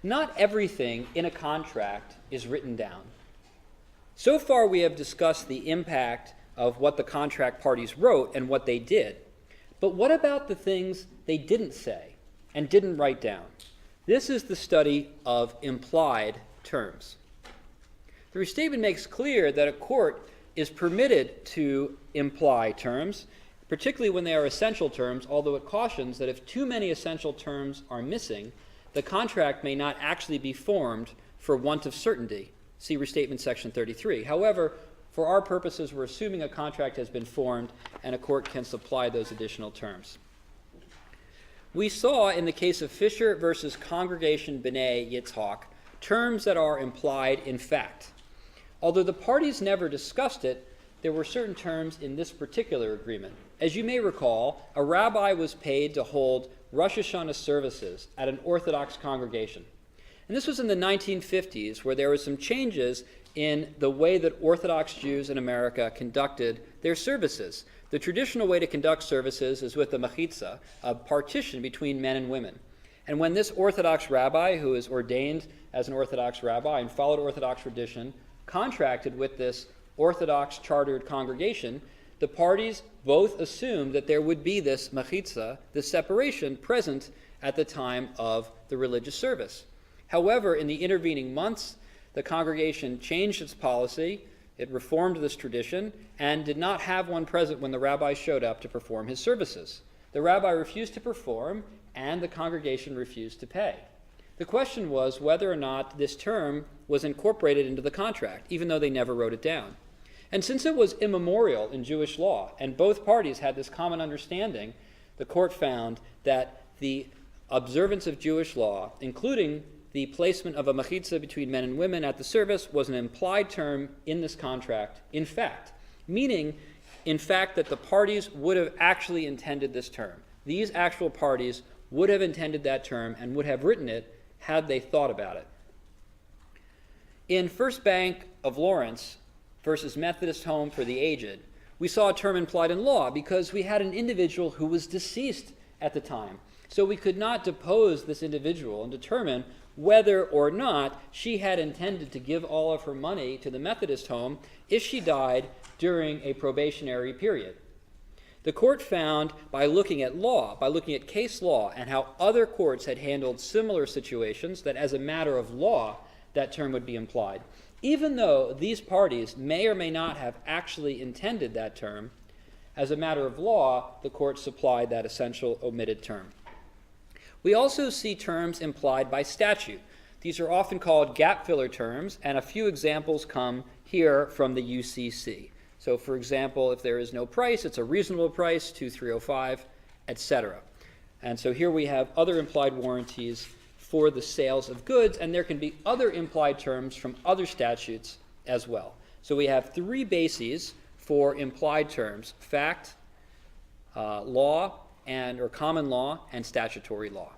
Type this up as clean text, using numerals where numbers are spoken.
Not everything in a contract is written down. So far we have discussed the impact of what the contract parties wrote and what they did. But what about the things they didn't say and didn't write down? This is the study of implied terms. The restatement makes clear that a court is permitted to imply terms, particularly when they are essential terms, although it cautions that if too many essential terms are missing, the contract may not actually be formed for want of certainty. See Restatement Section 33. However, for our purposes, we're assuming a contract has been formed and a court can supply those additional terms. We saw in the case of Fisher versus Congregation B'nai Yitzhok terms that are implied in fact. Although the parties never discussed it, there were certain terms in this particular agreement. As you may recall, a rabbi was paid to hold Rosh Hashanah services at an Orthodox congregation. And this was in the 1950s, where there were some changes in the way that Orthodox Jews in America conducted their services. The traditional way to conduct services is with the mechitza, a partition between men and women. And when this Orthodox rabbi, who is ordained as an Orthodox rabbi and followed Orthodox tradition, contracted with this Orthodox chartered congregation, the parties both assumed that there would be this mechitza, this separation, present at the time of the religious service. However, in the intervening months, the congregation changed its policy, it reformed this tradition, and did not have one present when the rabbi showed up to perform his services. The rabbi refused to perform, and the congregation refused to pay. The question was whether or not this term was incorporated into the contract, even though they never wrote it down. And since it was immemorial in Jewish law, and both parties had this common understanding, the court found that the observance of Jewish law, including the placement of a mechitza between men and women at the service, was an implied term in this contract, in fact, meaning, in fact, that the parties would have actually intended this term. These actual parties would have intended that term and would have written it had they thought about it. In First Bank of Lawrence versus Methodist Home for the Aged, we saw a term implied in law because we had an individual who was deceased at the time. So we could not depose this individual and determine whether or not she had intended to give all of her money to the Methodist home if she died during a probationary period. The court found, by looking at law, by looking at case law and how other courts had handled similar situations, that as a matter of law, that term would be implied. Even though these parties may or may not have actually intended that term, as a matter of law, the court supplied that essential omitted term. We also see terms implied by statute. These are often called gap filler terms, and a few examples come here from the UCC. So, for example, if there is no price, it's a reasonable price, 2305, etc. And so here we have other implied warranties for the sales of goods, and there can be other implied terms from other statutes as well. So we have three bases for implied terms: fact, law, or common law, and statutory law.